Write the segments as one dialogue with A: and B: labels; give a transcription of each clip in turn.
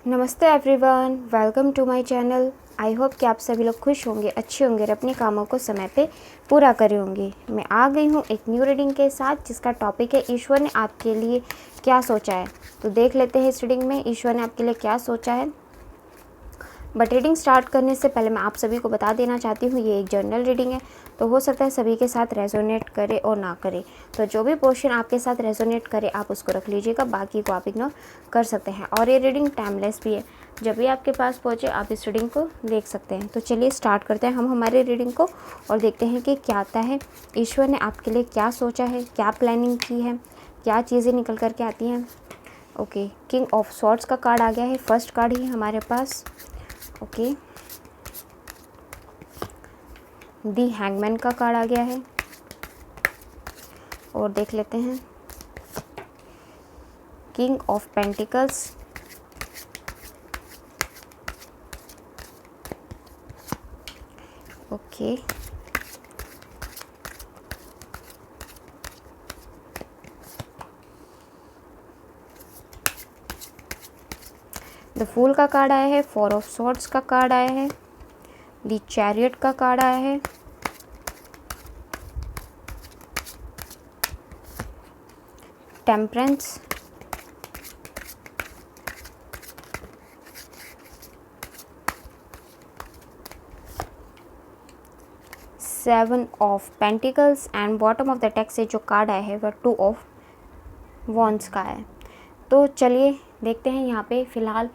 A: नमस्ते everyone, welcome to my channel. I hope कि आप सभी लोग खुश होंगे, अच्छे होंगे और अपने कामों को समय पे पूरा करे होंगे। मैं आ गई हूँ एक न्यू रीडिंग के साथ जिसका टॉपिक है ईश्वर ने आपके लिए क्या सोचा है। तो देख लेते हैं इस रीडिंग में ईश्वर ने आपके लिए क्या सोचा है। बट रीडिंग स्टार्ट करने से पहले मैं आप सभी को बता देना चाहती हूँ ये एक जर्नल रीडिंग है, तो हो सकता है सभी के साथ रेजोनेट करे और ना करे। तो जो भी पोर्शन आपके साथ रेजोनेट करे आप उसको रख लीजिएगा, बाकी को आप इग्नोर कर सकते हैं। और ये रीडिंग टाइमलेस भी है, जब भी आपके पास पहुँचे आप इस रीडिंग को देख सकते हैं। तो चलिए स्टार्ट करते हैं हम हमारे रीडिंग को और देखते हैं कि क्या आता है, ईश्वर ने आपके लिए क्या सोचा है, क्या प्लानिंग की है, क्या चीज़ें निकल कर के आती हैं। ओके, किंग ऑफ सॉर्ड्स का कार्ड आ गया है, फर्स्ट कार्ड ही हमारे पास। ओके, दी हैंगमैन का कार्ड आ गया है और देख लेते हैं king of pentacles, okay, the fool का कार्ड आया है, फोर ऑफ सॉर्ड्स का कार्ड आया है, द चैरियट का कार्ड आया है, temperance, seven of pentacles and bottom of the text से जो कार्ड आया है वह टू ऑफ वॉन्ड्स का है। तो चलिए देखते हैं यहाँ पे फ़िलहाल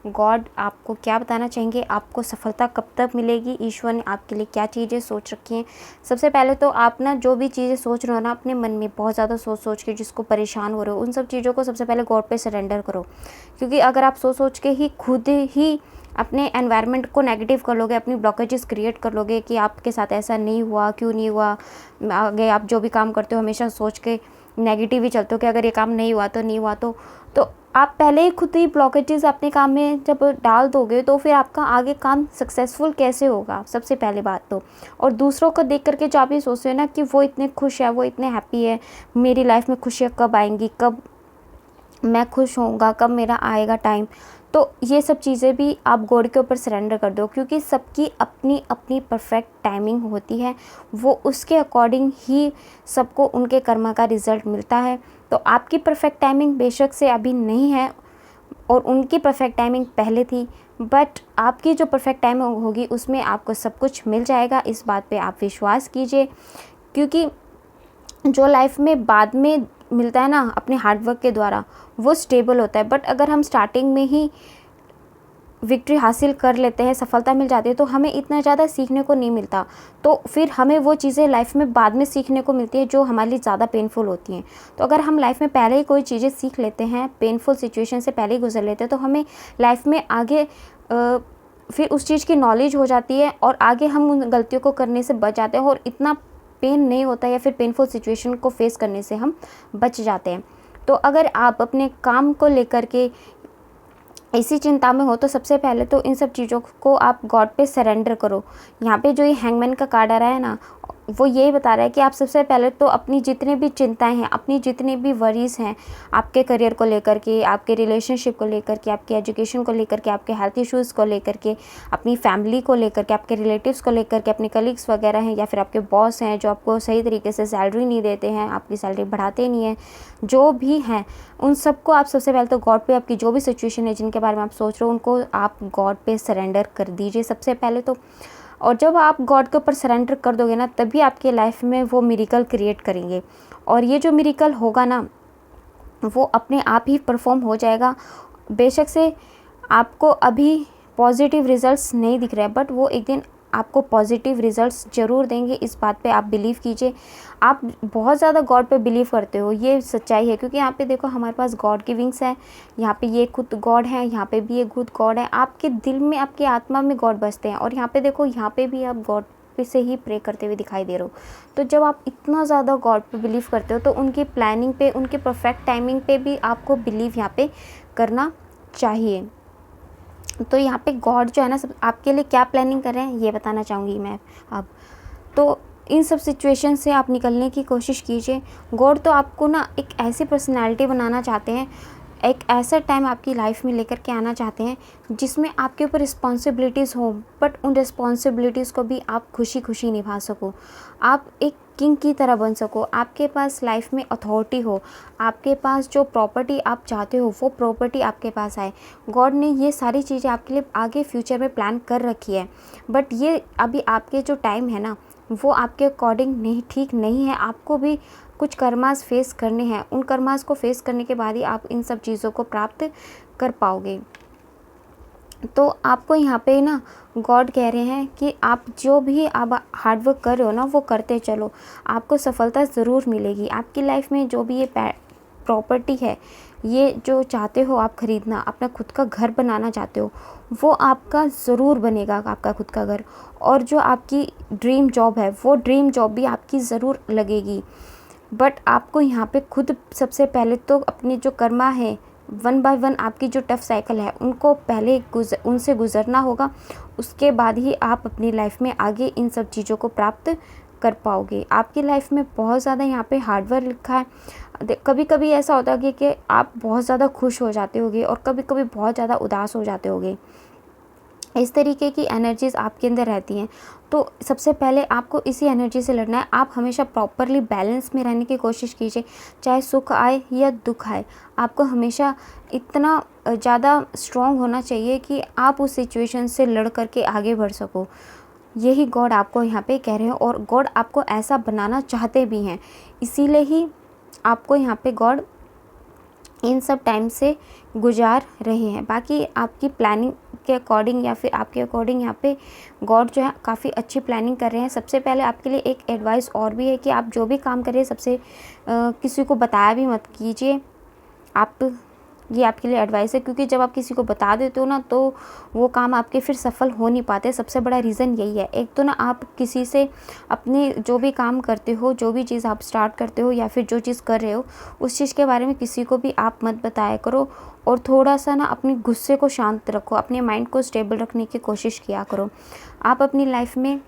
A: गॉड आपको क्या बताना चाहेंगे, आपको सफलता कब तक मिलेगी, ईश्वर ने आपके लिए क्या चीज़ें सोच रखी हैं। सबसे पहले तो आप ना जो भी चीज़ें सोच रहे हो ना अपने मन में बहुत ज़्यादा सोच के जिसको परेशान हो रहे हो, उन सब चीज़ों को सबसे पहले गॉड पे सरेंडर करो। क्योंकि अगर आप सोच के ही खुद ही अपने एनवायरनमेंट को नेगेटिव कर लोगे, अपनी ब्लॉकेजेस क्रिएट कर लोगे कि आपके साथ ऐसा नहीं हुआ, क्यों नहीं हुआ, आगे आप जो भी काम करते हो हमेशा सोच के नेगेटिव ही चलते हो कि अगर ये काम नहीं हुआ तो नहीं हुआ तो आप पहले ही खुद ही ब्लॉकेजेस अपने काम में जब डाल दोगे तो फिर आपका आगे काम सक्सेसफुल कैसे होगा, सबसे पहले बात तो। और दूसरों को देख करके जो आप ये सोचते हो ना कि वो इतने खुश है, वो इतने हैप्पी है, मेरी लाइफ में खुशियाँ कब आएंगी, कब मैं खुश होऊंगा, कब मेरा आएगा टाइम, तो ये सब चीज़ें भी आप गॉड के ऊपर सरेंडर कर दो। क्योंकि सबकी अपनी अपनी परफेक्ट टाइमिंग होती है, वो उसके अकॉर्डिंग ही सबको उनके कर्मा का रिज़ल्ट मिलता है। तो आपकी परफेक्ट टाइमिंग बेशक से अभी नहीं है और उनकी परफेक्ट टाइमिंग पहले थी, बट आपकी जो परफेक्ट टाइमिंग होगी उसमें आपको सब कुछ मिल जाएगा। इस बात पे आप विश्वास कीजिए, क्योंकि जो लाइफ में बाद में मिलता है ना अपने हार्डवर्क के द्वारा वो स्टेबल होता है। बट अगर हम स्टार्टिंग में ही विक्ट्री हासिल कर लेते हैं, सफलता मिल जाती है, तो हमें इतना ज़्यादा सीखने को नहीं मिलता। तो फिर हमें वो चीज़ें लाइफ में बाद में सीखने को मिलती है जो हमारे लिए ज़्यादा पेनफुल होती हैं। तो अगर हम लाइफ में पहले ही कोई चीज़ें सीख लेते हैं, पेनफुल सिचुएशन से पहले ही गुजर लेते हैं, तो हमें लाइफ में आगे फिर उस चीज़ की नॉलेज हो जाती है और आगे हम उन गलतियों को करने से बच जाते हैं और इतना पेन नहीं होता या फिर पेनफुल सिचुएशन को फेस करने से हम बच जाते हैं। तो अगर आप अपने काम को लेकर के इसी चिंता में हो तो सबसे पहले तो इन सब चीज़ों को आप गॉड पे सरेंडर करो। यहाँ पे जो ये हैंगमैन का कार्ड आ रहा है ना, वो यही बता रहा है कि आप सबसे पहले तो अपनी जितनी भी चिंताएं हैं, अपनी जितनी भी वरीज़ हैं, आपके करियर को लेकर के, आपके रिलेशनशिप को लेकर के, आपके एजुकेशन को लेकर के, आपके हेल्थ इश्यूज़ को लेकर के, अपनी फैमिली को लेकर के, आपके रिलेटिव्स को लेकर के, अपने कलीग्स वगैरह हैं या फिर आपके बॉस हैं जो आपको सही तरीके से सैलरी नहीं देते हैं, आपकी सैलरी बढ़ाते नहीं हैं, जो भी हैं उन सबको आप सबसे पहले तो गॉड पे, आपकी जो भी सिचुएशन है जिनके बारे में आप सोच रहे हो उनको आप गॉड पे सरेंडर कर दीजिए सबसे पहले तो। और जब आप गॉड के ऊपर सरेंडर कर दोगे ना, तभी आपके लाइफ में वो मिरेकल क्रिएट करेंगे। और ये जो मिरेकल होगा ना वो अपने आप ही परफॉर्म हो जाएगा। बेशक से आपको अभी पॉजिटिव रिजल्ट्स नहीं दिख रहे हैं, बट वो एक दिन आपको पॉजिटिव रिजल्ट्स ज़रूर देंगे। इस बात पे आप बिलीव कीजिए। आप बहुत ज़्यादा गॉड पे बिलीव करते हो, ये सच्चाई है। क्योंकि यहाँ पे देखो हमारे पास गॉड की विंग्स है, यहाँ पे ये खुद गॉड है, यहाँ पे भी ये खुद गॉड है। आपके दिल में, आपकी आत्मा में गॉड बसते हैं। और यहाँ पे देखो, यहाँ पे भी आप गॉड पे से ही प्रे करते हुए दिखाई दे रहे हो। तो जब आप इतना ज़्यादा गॉड पे बिलीव करते हो तो उनकी प्लानिंग पे, उनके परफेक्ट टाइमिंग पे भी आपको बिलीव यहाँ पे करना चाहिए। तो यहाँ पे गॉड जो है ना सब आपके लिए क्या प्लानिंग कर रहे हैं ये बताना चाहूँगी मैं अब। तो इन सब सिचुएशन से आप निकलने की कोशिश कीजिए। गॉड तो आपको ना एक ऐसी पर्सनालिटी बनाना चाहते हैं, एक ऐसा टाइम आपकी लाइफ में लेकर के आना चाहते हैं जिसमें आपके ऊपर रिस्पॉन्सिबिलिटीज़ हो, बट उन रिस्पॉन्सिबिलिटीज़ को भी आप खुशी खुशी निभा सको, आप एक किंग की तरह बन सको, आपके पास लाइफ में अथॉरिटी हो, आपके पास जो प्रॉपर्टी आप चाहते हो वो प्रॉपर्टी आपके पास आए। गॉड ने ये सारी चीज़ें आपके लिए आगे फ्यूचर में प्लान कर रखी है, बट ये अभी आपके जो टाइम है ना वो आपके अकॉर्डिंग नहीं, ठीक नहीं है। आपको भी कुछ कर्मास फेस करने हैं, उन कर्मास को फेस करने के बाद ही आप इन सब चीज़ों को प्राप्त कर पाओगे। तो आपको यहाँ पे ना गॉड कह रहे हैं कि आप जो भी आप हार्डवर्क कर रहे हो ना वो करते चलो, आपको सफलता ज़रूर मिलेगी। आपकी लाइफ में जो भी ये प्रॉपर्टी है, ये जो चाहते हो आप ख़रीदना, अपना खुद का घर बनाना चाहते हो, वो आपका ज़रूर बनेगा, आपका खुद का घर। और जो आपकी ड्रीम जॉब है वो ड्रीम जॉब भी आपकी ज़रूर लगेगी। बट आपको यहाँ पे खुद सबसे पहले तो अपनी जो कर्मा है, वन बाय वन आपकी जो टफ साइकिल है उनको पहले उनसे गुज़रना होगा, उसके बाद ही आप अपनी लाइफ में आगे इन सब चीज़ों को प्राप्त कर पाओगे। आपकी लाइफ में बहुत ज़्यादा यहाँ पे हार्डवर्क लिखा है। कभी कभी ऐसा होता है कि आप बहुत ज़्यादा खुश हो जाते होगे और कभी कभी बहुत ज़्यादा उदास हो जाते होगे, इस तरीके की एनर्जीज़ आपके अंदर रहती हैं। तो सबसे पहले आपको इसी एनर्जी से लड़ना है। आप हमेशा प्रॉपरली बैलेंस में रहने की कोशिश कीजिए, चाहे सुख आए या दुख आए। आपको हमेशा इतना ज़्यादा स्ट्रॉन्ग होना चाहिए कि आप उस सिचुएशन से लड़ करके आगे बढ़ सको। यही गॉड आपको यहाँ पे कह रहे हैं, और गॉड आपको ऐसा बनाना चाहते भी हैं, इसीलिए ही आपको यहाँ पे गॉड इन सब टाइम से गुजार रहे हैं। बाकी आपकी प्लानिंग के अकॉर्डिंग या फिर आपके अकॉर्डिंग यहाँ पे गॉड जो है काफ़ी अच्छी प्लानिंग कर रहे हैं। सबसे पहले आपके लिए एक एडवाइस और भी है कि आप जो भी काम करें सबसे किसी को बताया भी मत कीजिए। आप ये आपके लिए एडवाइस है, क्योंकि जब आप किसी को बता देते हो ना तो वो काम आपके फिर सफल हो नहीं पाते। सबसे बड़ा रीज़न यही है। एक तो ना आप किसी से अपने जो भी काम करते हो, जो भी चीज़ आप स्टार्ट करते हो या फिर जो चीज़ कर रहे हो, उस चीज़ के बारे में किसी को भी आप मत बताया करो। और थोड़ा सा ना अपने गुस्से को शांत रखो, अपने माइंड को स्टेबल रखने की कोशिश किया करो। आप अपनी लाइफ में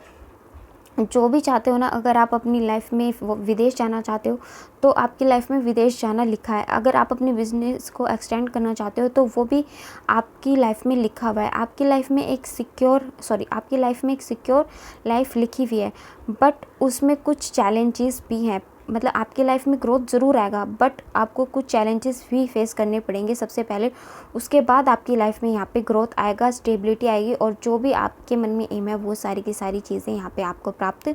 A: जो भी चाहते हो ना, अगर आप अपनी लाइफ में विदेश जाना चाहते हो तो आपकी लाइफ में विदेश जाना लिखा है। अगर आप अपने बिजनेस को एक्सटेंड करना चाहते हो तो वो भी आपकी लाइफ में लिखा हुआ है। आपकी लाइफ में एक सिक्योर लाइफ लिखी हुई है, बट उसमें कुछ चैलेंजेस भी हैं। मतलब आपकी लाइफ में ग्रोथ ज़रूर आएगा, बट आपको कुछ चैलेंजेस भी फेस करने पड़ेंगे सबसे पहले। उसके बाद आपकी लाइफ में यहाँ पे ग्रोथ आएगा, स्टेबिलिटी आएगी, और जो भी आपके मन में एम है वो सारी की सारी चीज़ें यहाँ पे आपको प्राप्त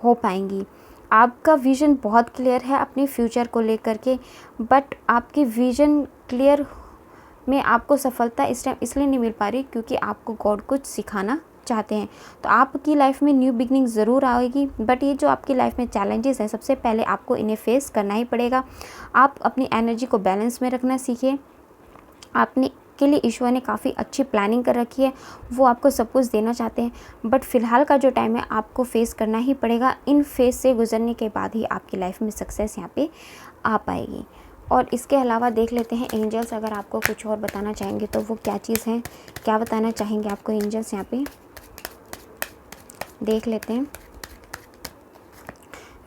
A: हो पाएंगी। आपका विज़न बहुत क्लियर है अपने फ्यूचर को लेकर के, बट आपकी विज़न क्लियर में आपको सफलता इस टाइम इसलिए नहीं मिल पा रही क्योंकि आपको गॉड कुछ सिखाना चाहते हैं। तो आपकी लाइफ में न्यू बिगनिंग ज़रूर आएगी, बट ये जो आपकी लाइफ में चैलेंजेस हैं सबसे पहले आपको इन्हें फेस करना ही पड़ेगा। आप अपनी एनर्जी को बैलेंस में रखना सीखिए। आपने के लिए ईश्वर ने काफ़ी अच्छी प्लानिंग कर रखी है, वो आपको सब कुछ देना चाहते हैं, बट फ़िलहाल का जो टाइम है आपको फेस करना ही पड़ेगा। इन फेस से गुजरने के बाद ही आपकी लाइफ में सक्सेस यहाँ पे आ पाएगी। और इसके अलावा देख लेते हैं एंजल्स अगर आपको कुछ और बताना चाहेंगे तो वो क्या चीज़ है, क्या बताना चाहेंगे आपको एंजल्स यहाँ पे। देख लेते हैं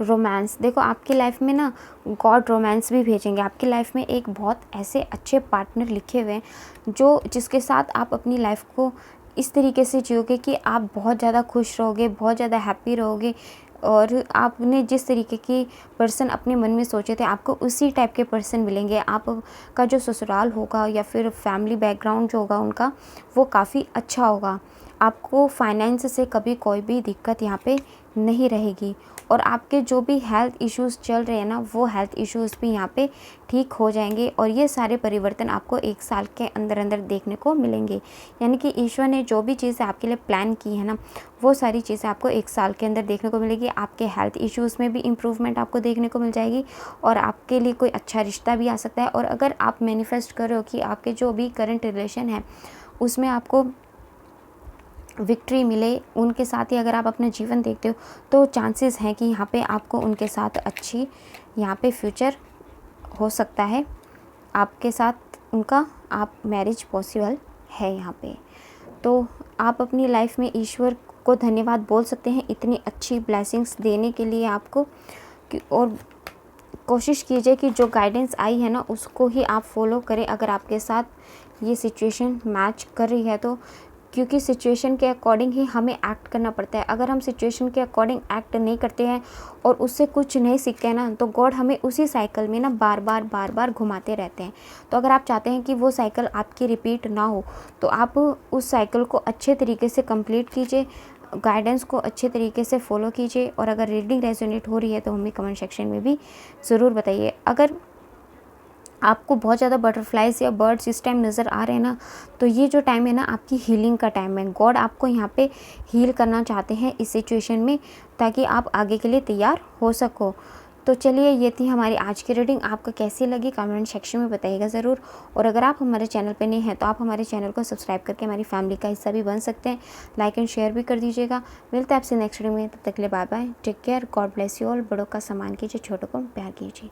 A: रोमांस। देखो आपकी लाइफ में ना गॉड रोमांस भी भेजेंगे। आपकी लाइफ में एक बहुत ऐसे अच्छे पार्टनर लिखे हुए हैं जो जिसके साथ आप अपनी लाइफ को इस तरीके से जियोगे कि आप बहुत ज़्यादा खुश रहोगे, बहुत ज़्यादा हैप्पी रहोगे, और आपने जिस तरीके की पर्सन अपने मन में सोचे थे आपको उसी टाइप के पर्सन मिलेंगे। आपका जो ससुराल होगा या फिर फैमिली बैकग्राउंड जो होगा उनका वो काफ़ी अच्छा होगा। आपको फाइनेंस से कभी कोई भी दिक्कत यहाँ पे नहीं रहेगी, और आपके जो भी हेल्थ इश्यूज़ चल रहे हैं ना वो हेल्थ इश्यूज़ भी यहाँ पे ठीक हो जाएंगे। और ये सारे परिवर्तन आपको 1 साल के अंदर अंदर देखने को मिलेंगे। यानी कि ईश्वर ने जो भी चीज़ें आपके लिए प्लान की है ना वो सारी चीज़ें आपको 1 साल के अंदर देखने को मिलेगी। आपके हेल्थ इश्यूज़ में भी इम्प्रूवमेंट आपको देखने को मिल जाएगी, और आपके लिए कोई अच्छा रिश्ता भी आ सकता है। और अगर आप मैनिफेस्ट कर रहे हो कि आपके जो भी करंट रिलेशन है उसमें आपको विक्ट्री मिले, उनके साथ ही अगर आप अपना जीवन देखते हो तो चांसेस हैं कि यहाँ पे आपको उनके साथ अच्छी यहाँ पे फ्यूचर हो सकता है, आपके साथ उनका आप मैरिज पॉसिबल है यहाँ पे। तो आप अपनी लाइफ में ईश्वर को धन्यवाद बोल सकते हैं इतनी अच्छी ब्लेसिंग्स देने के लिए आपको और कोशिश कीजिए कि जो गाइडेंस आई है ना उसको ही आप फॉलो करें अगर आपके साथ ये सिचुएशन मैच कर रही है तो, क्योंकि सिचुएशन के अकॉर्डिंग ही हमें एक्ट करना पड़ता है। अगर हम सिचुएशन के अकॉर्डिंग एक्ट नहीं करते हैं और उससे कुछ नहीं सीखते हैं ना, तो गॉड हमें उसी साइकिल में ना बार बार घुमाते रहते हैं। तो अगर आप चाहते हैं कि वो साइकिल आपकी रिपीट ना हो, तो आप उस साइकिल को अच्छे तरीके से कंप्लीट कीजिए, गाइडेंस को अच्छे तरीके से फॉलो कीजिए। और अगर रीडिंग रेजोनेट हो रही है तो हमें कमेंट सेक्शन में भी ज़रूर बताइए। अगर आपको बहुत ज़्यादा बटरफ्लाइज या बर्ड्स इस टाइम नज़र आ रहे हैं ना, तो ये जो टाइम है ना आपकी हीलिंग का टाइम है। गॉड आपको यहाँ पे हील करना चाहते हैं इस सिचुएशन में, ताकि आप आगे के लिए तैयार हो सको। तो चलिए, ये थी हमारी आज की रीडिंग। आपको कैसी लगी कमेंट सेक्शन में बताइएगा ज़रूर। और अगर आप हमारे चैनल पे नहीं हैं तो आप हमारे चैनल को सब्सक्राइब करके हमारी फैमिली का हिस्सा भी बन सकते हैं। लाइक एंड शेयर भी कर दीजिएगा। मिलते हैं आपसे नेक्स्ट वीडियो में, तब तक के लिए bye bye, take care, God bless you all. बड़ों का सम्मान कीजिए, छोटों को प्यार कीजिए।